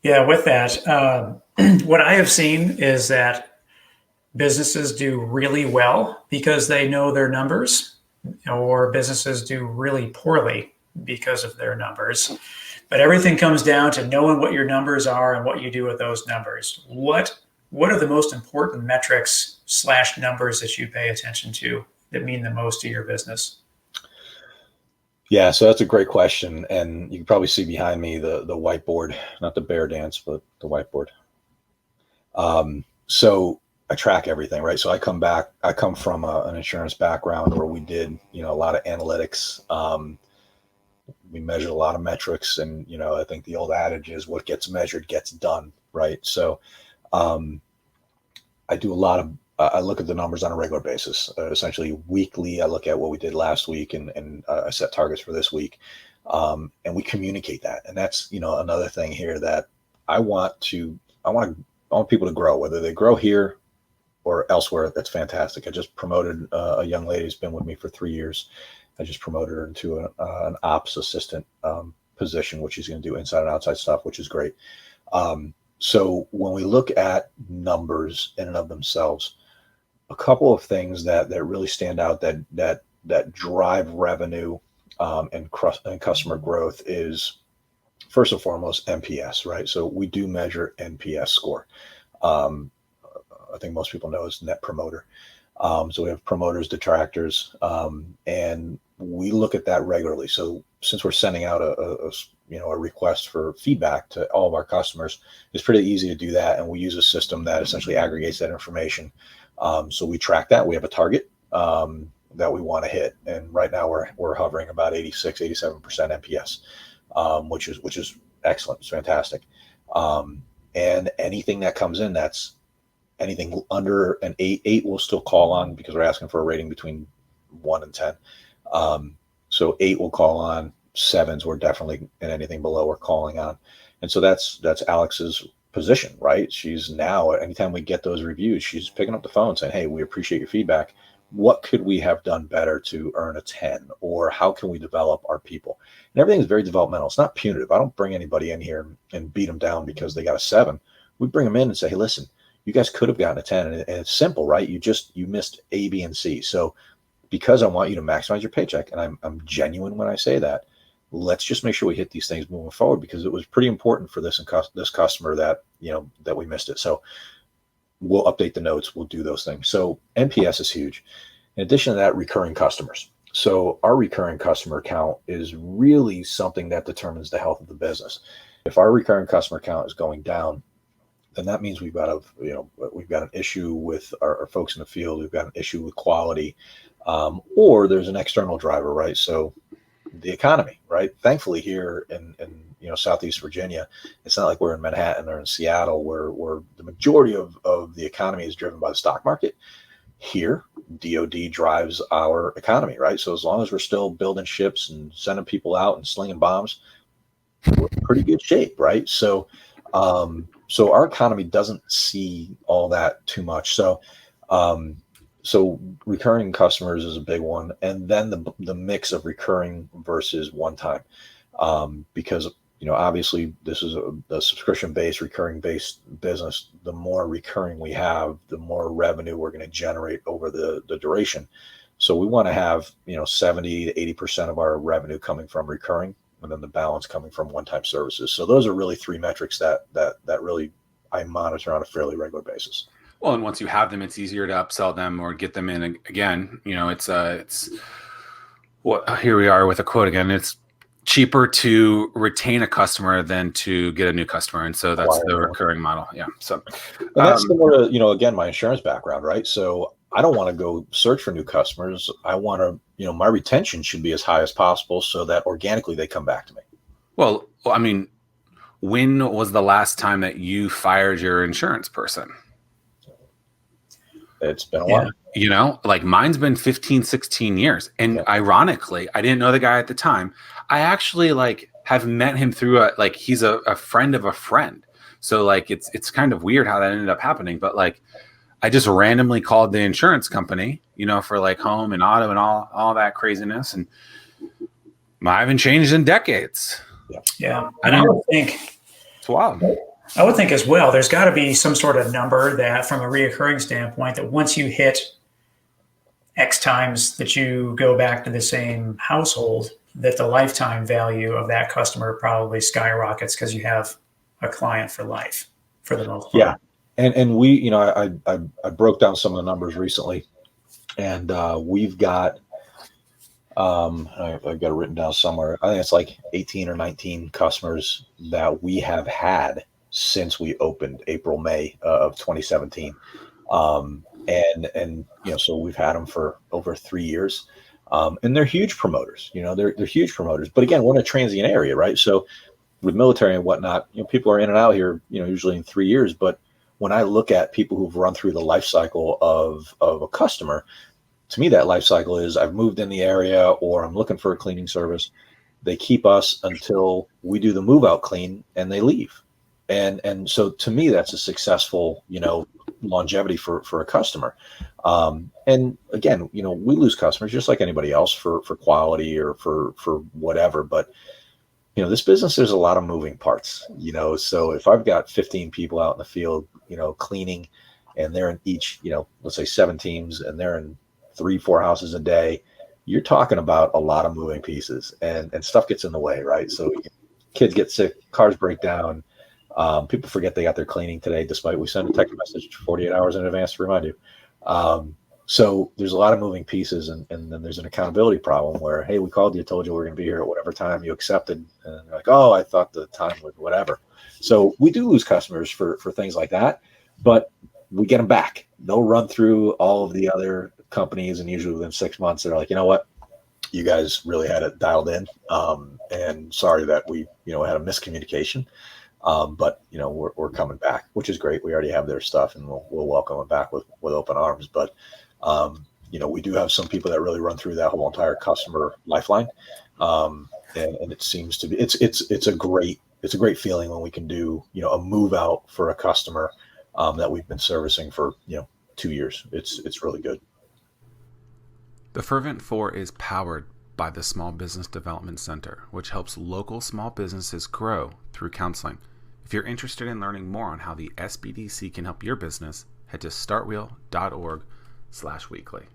Yeah, with that, what I have seen is that businesses do really well because they know their numbers, or businesses do really poorly because of their numbers. But everything comes down to knowing what your numbers are and what you do with those numbers. What are the most important metrics slash numbers that you pay attention to that mean the most to your business? Yeah, so that's a great question, and you can probably see behind me the whiteboard, not the bear dance, but the whiteboard. So I track everything, right? So I come from an insurance background where we did, a lot of analytics. We measured a lot of metrics, and I think the old adage is what gets measured gets done, right? So um, I do a lot of I look at the numbers on a regular basis. Essentially, weekly, I look at what we did last week, and I set targets for this week, and we communicate that. And that's another thing here that I want to I want people to grow, whether they grow here or elsewhere. That's fantastic. I just promoted a young lady who's been with me for 3 years. I just promoted her into an ops assistant position, which she's going to do inside and outside stuff, which is great. So when we look at numbers in and of themselves, a couple of things that really stand out that drive revenue and customer growth is first and foremost NPS, right? So we do measure NPS score. Um, I think most people know is net promoter. So we have promoters, detractors, and we look at that regularly. So since we're sending out a request for feedback to all of our customers, it's pretty easy to do that. And we use a system that essentially aggregates that information. So we track that. We have a target that we want to hit, and right now we're hovering about 86, 87% NPS, which is excellent. It's fantastic. And anything that comes in that's anything under an eight will still call on because we're asking for a rating between 1 and 10. So 8 will call on, 7s we're definitely, and anything below we're calling on. And so that's Alex's position, right? She's now, anytime we get those reviews, she's picking up the phone saying, hey, we appreciate your feedback. What could we have done better to earn a 10? Or how can we develop our people? And everything is very developmental. It's not punitive. I don't bring anybody in here and beat them down because they got a 7. We bring them in and say, hey, listen, you guys could have gotten a 10, and it's simple, right? You missed A, B, and C. So because I want you to maximize your paycheck, and I'm genuine when I say that, let's just make sure we hit these things moving forward, because it was pretty important for this customer that that we missed it. So we'll update the notes, we'll do those things. So NPS is huge. In addition to that, recurring customers. So our recurring customer count is really something that determines the health of the business. If our recurring customer count is going down, then that means we've got an issue with our folks in the field. We've got an issue with quality, or there's an external driver, right? So the economy, right? Thankfully, here in Southeast Virginia, it's not like we're in Manhattan or in Seattle, where the majority of the economy is driven by the stock market. Here, DoD drives our economy, right? So as long as we're still building ships and sending people out and slinging bombs, we're in pretty good shape, right? So our economy doesn't see all that too much. So recurring customers is a big one, and then the mix of recurring versus one time, because obviously this is a subscription based, recurring based business. The more recurring we have, the more revenue we're going to generate over the duration. So we want to have 70 to 80% of our revenue coming from recurring, and then the balance coming from one-time services. So those are really 3 metrics that really I monitor on a fairly regular basis. Well, and once you have them, it's easier to upsell them or get them in again. It's what here we are with a quote again. It's cheaper to retain a customer than to get a new customer, and so that's the recurring model. Yeah. So and that's similar to again, my insurance background, right? So I don't want to go search for new customers. I want to, my retention should be as high as possible so that organically they come back to me. Well, I mean, when was the last time that you fired your insurance person? It's been a while. Like mine's been 15, 16 years. And ironically, I didn't know the guy at the time. I actually have met him through he's a friend of a friend. So it's kind of weird how that ended up happening. But I just randomly called the insurance company, for home and auto and all that craziness. And I haven't changed in decades. Yeah. I don't think it's wild. I would think as well, there's got to be some sort of number that, from a reoccurring standpoint, that once you hit X times that you go back to the same household, that the lifetime value of that customer probably skyrockets because you have a client for life for the most part. Yeah. And we, you know, I broke down some of the numbers recently, and we've got, I've got it written down somewhere. I think it's like 18 or 19 customers that we have had since we opened April, May of 2017. And you know, so we've had them for over 3 years. And they're huge promoters, you know, they're huge promoters. But again, we're in a transient area, right? So with military and whatnot, you know, people are in and out here, you know, usually in 3 years. But when I look at people who've run through the life cycle of a customer, to me, that life cycle is I've moved in the area or I'm looking for a cleaning service. They keep us until we do the move out clean and they leave. And so to me, that's a successful, you know, longevity for a customer. And again, you know, we lose customers just like anybody else for quality or for whatever. But, you know, this business, there's a lot of moving parts, you know, so if I've got 15 people out in the field, you know, cleaning, and they're in each, you know, let's say 7 teams, and they're in 3-4 houses a day, you're talking about a lot of moving pieces, and stuff gets in the way, right? So kids get sick, cars break down, people forget they got their cleaning today, despite we send a text message 48 hours in advance to remind you. So there's a lot of moving pieces, and then there's an accountability problem where, hey, we called you, told you we're going to be here at whatever time you accepted, and they're like, oh, I thought the time was whatever. So we do lose customers for things like that, but we get them back. They'll run through all of the other companies, and usually within 6 months, they're like, you know what, you guys really had it dialed in, and sorry that we, you know, had a miscommunication. But you know, we're coming back, which is great. We already have their stuff, and we'll welcome them back with open arms. But you know, we do have some people that really run through that whole entire customer lifeline, and it seems to be it's a great feeling when we can do, you know, a move out for a customer that we've been servicing for, you know, 2 years. It's really good. The Fervent 4 is powered by the Small Business Development Center, which helps local small businesses grow through counseling. If you're interested in learning more on how the SBDC can help your business, head to startwheel.org/weekly.